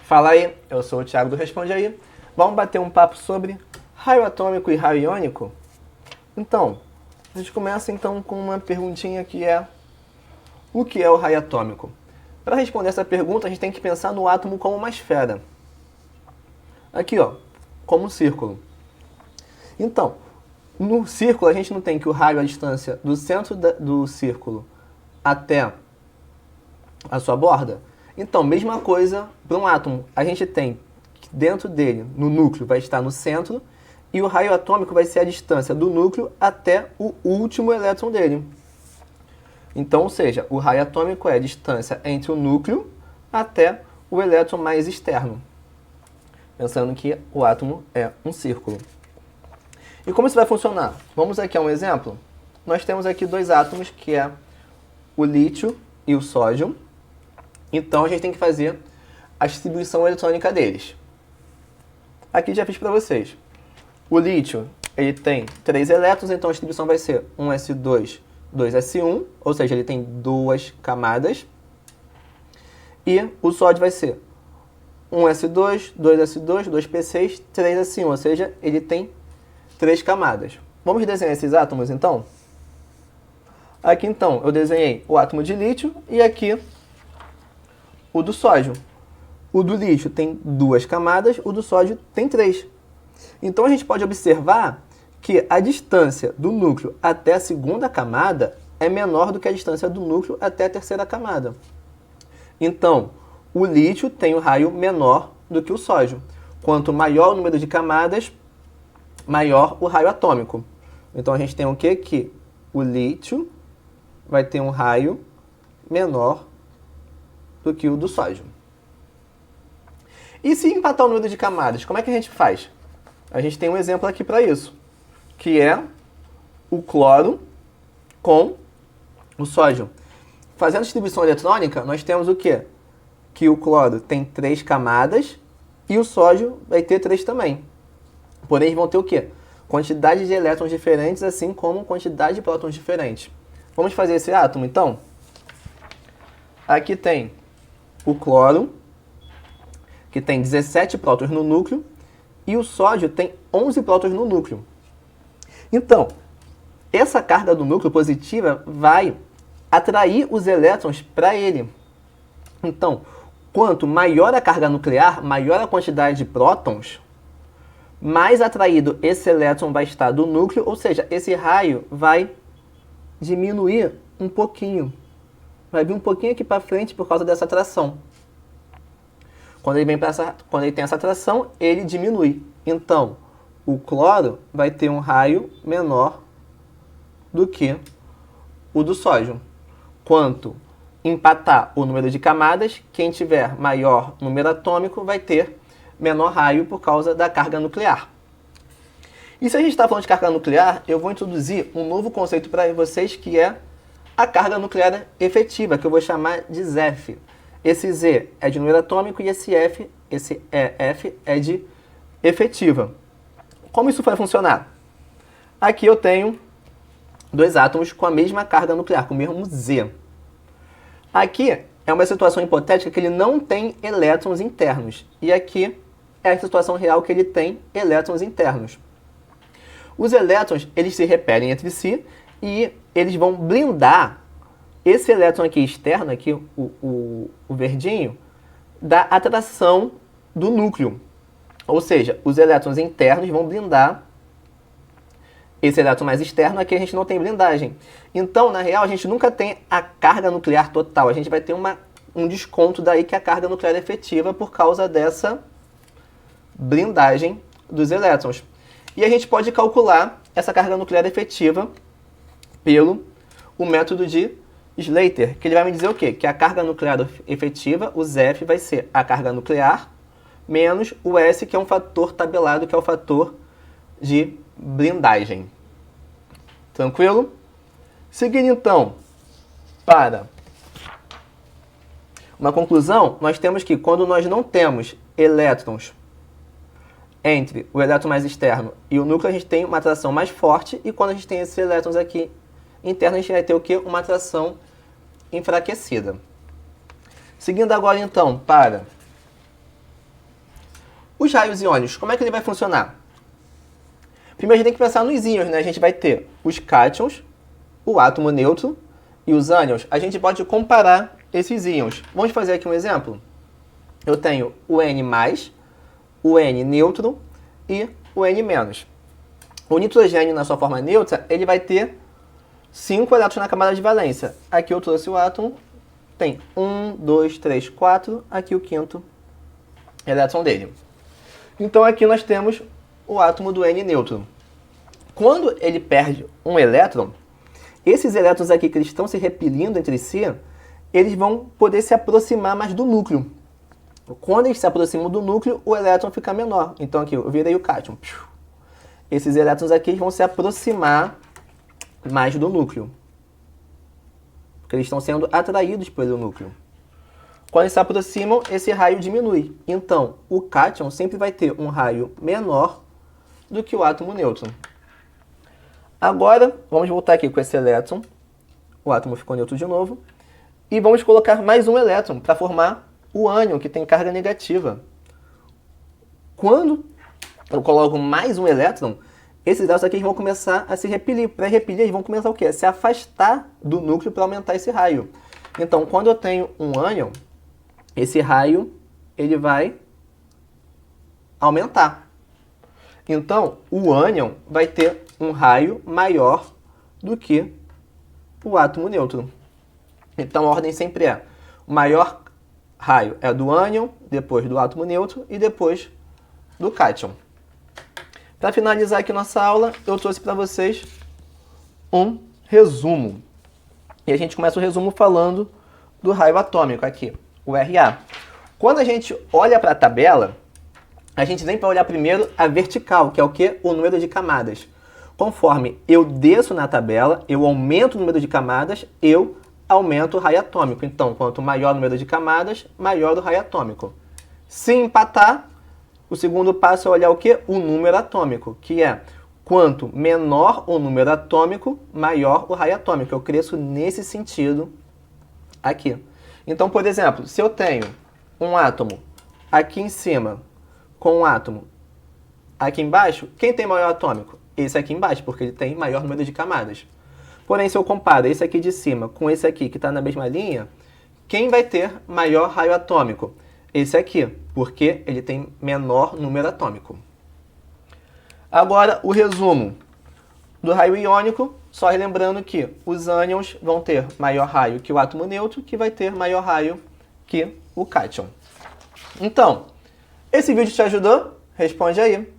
Fala aí, eu sou o Thiago do Responde Aí. Vamos bater um papo sobre raio atômico e raio iônico? Então, a gente começa então com uma perguntinha que é: o que é o raio atômico? Para responder essa pergunta, a gente tem que pensar no átomo como uma esfera. Aqui, ó, como um círculo. Então, no círculo a gente não tem que o raio, a distância do centro do círculo até a sua borda? Então, mesma coisa para um átomo. A gente tem que dentro dele, no núcleo, vai estar no centro, e o raio atômico vai ser a distância do núcleo até o último elétron dele. Então, ou seja, o raio atômico é a distância entre o núcleo até o elétron mais externo. Pensando que o átomo é um círculo. E como isso vai funcionar? Vamos aqui a um exemplo. Nós temos aqui dois átomos, que é o lítio e o sódio. Então, a gente tem que fazer a distribuição eletrônica deles. Aqui já fiz para vocês. O lítio, ele tem 3 elétrons, então a distribuição vai ser 1s2, 2s1, ou seja, ele tem 2 camadas. E o sódio vai ser 1s2, 2s2, 2p6, 3s1, ou seja, ele tem 3 camadas. Vamos desenhar esses átomos, então? Aqui, então, eu desenhei o átomo de lítio e aqui o do sódio. O do lítio tem 2 camadas, o do sódio tem 3. Então, a gente pode observar que a distância do núcleo até a segunda camada é menor do que a distância do núcleo até a terceira camada. Então, o lítio tem um raio menor do que o sódio. Quanto maior o número de camadas, maior o raio atômico. Então, a gente tem o quê? Que o lítio vai ter um raio menor do que o do sódio. E se empatar o número de camadas, como é que a gente faz? A gente tem um exemplo aqui para isso, que é o cloro com o sódio. Fazendo distribuição eletrônica, nós temos o quê? Que o cloro tem 3 camadas e o sódio vai ter 3 também. Porém, eles vão ter o quê? Quantidade de elétrons diferentes, assim como quantidade de prótons diferentes. Vamos fazer esse átomo, então? Aqui tem o cloro, que tem 17 prótons no núcleo, e o sódio tem 11 prótons no núcleo. Então, essa carga do núcleo positiva vai atrair os elétrons para ele. Então, quanto maior a carga nuclear, maior a quantidade de prótons, mais atraído esse elétron vai estar do núcleo, ou seja, esse raio vai diminuir um pouquinho. Vai vir um pouquinho aqui para frente por causa dessa atração. Quando ele tem essa atração, ele diminui. Então, o cloro vai ter um raio menor do que o do sódio. Quanto empatar o número de camadas, quem tiver maior número atômico vai ter menor raio por causa da carga nuclear. E se a gente está falando de carga nuclear, eu vou introduzir um novo conceito para vocês, que é a carga nuclear efetiva, que eu vou chamar de ZEF. Esse Z é de número atômico e esse F é de efetiva. Como isso vai funcionar? Aqui eu tenho dois átomos com a mesma carga nuclear, com o mesmo Z. Aqui é uma situação hipotética que ele não tem elétrons internos. E aqui é a situação real que ele tem elétrons internos. Os elétrons, eles se repelem entre si e eles vão blindar esse elétron aqui externo, aqui o verdinho, da atração do núcleo. Ou seja, os elétrons internos vão blindar esse elétron mais externo, aqui a gente não tem blindagem. Então, na real, a gente nunca tem a carga nuclear total. A gente vai ter um desconto daí que é a carga nuclear efetiva por causa dessa blindagem dos elétrons. E a gente pode calcular essa carga nuclear efetiva pelo o método de Slater, que ele vai me dizer o quê? Que a carga nuclear efetiva, o ZEF, vai ser a carga nuclear menos o S, que é um fator tabelado, que é o fator de blindagem. Tranquilo? Seguindo, então, para uma conclusão, nós temos que quando nós não temos elétrons entre o elétron mais externo e o núcleo, a gente tem uma atração mais forte, e quando a gente tem esses elétrons aqui internos, a gente vai ter o quê? Uma atração enfraquecida. Seguindo agora, então, para Os raios iônicos, como é que ele vai funcionar? Primeiro a gente tem que pensar nos íons, né? A gente vai ter os cátions, o átomo neutro e os ânions. A gente pode comparar esses íons. Vamos fazer aqui um exemplo? Eu tenho o N+, o N neutro e o N-. O nitrogênio, na sua forma neutra, ele vai ter 5 elétrons na camada de valência. Aqui eu trouxe o átomo, tem 1, 2, 3, 4, aqui o quinto elétron dele. Então aqui nós temos o átomo do N neutro. Quando ele perde um elétron, esses elétrons aqui que eles estão se repelindo entre si, eles vão poder se aproximar mais do núcleo. Quando eles se aproximam do núcleo, o elétron fica menor. Então aqui eu virei o cátion. Esses elétrons aqui vão se aproximar mais do núcleo, porque eles estão sendo atraídos pelo núcleo. Quando eles se aproximam, esse raio diminui. Então, o cátion sempre vai ter um raio menor do que o átomo neutro. Agora, vamos voltar aqui com esse elétron. O átomo ficou neutro de novo. E vamos colocar mais um elétron para formar o ânion, que tem carga negativa. Quando eu coloco mais um elétron, esses elétrons aqui vão começar a se repelir. Para repelir, eles vão começar o quê? A se afastar do núcleo para aumentar esse raio. Então, quando eu tenho um ânion, esse raio ele vai aumentar. Então, o ânion vai ter um raio maior do que o átomo neutro. Então, a ordem sempre é: o maior raio é do ânion, depois do átomo neutro e depois do cátion. Para finalizar aqui nossa aula, eu trouxe para vocês um resumo. E a gente começa o resumo falando do raio atômico aqui, o Ra. Quando a gente olha para a tabela, a gente vem para olhar primeiro a vertical, que é o quê? O número de camadas. Conforme eu desço na tabela, eu aumento o número de camadas, eu aumento o raio atômico. Então, quanto maior o número de camadas, maior o raio atômico. Se empatar, o segundo passo é olhar o quê? O número atômico, que é quanto menor o número atômico, maior o raio atômico. Eu cresço nesse sentido aqui. Então, por exemplo, se eu tenho um átomo aqui em cima com um átomo aqui embaixo, quem tem maior atômico? Esse aqui embaixo, porque ele tem maior número de camadas. Porém, se eu comparo esse aqui de cima com esse aqui que está na mesma linha, quem vai ter maior raio atômico? Esse aqui, porque ele tem menor número atômico. Agora, o resumo do raio iônico, só relembrando que os ânions vão ter maior raio que o átomo neutro, que vai ter maior raio que o cátion. Então, esse vídeo te ajudou? Responde aí.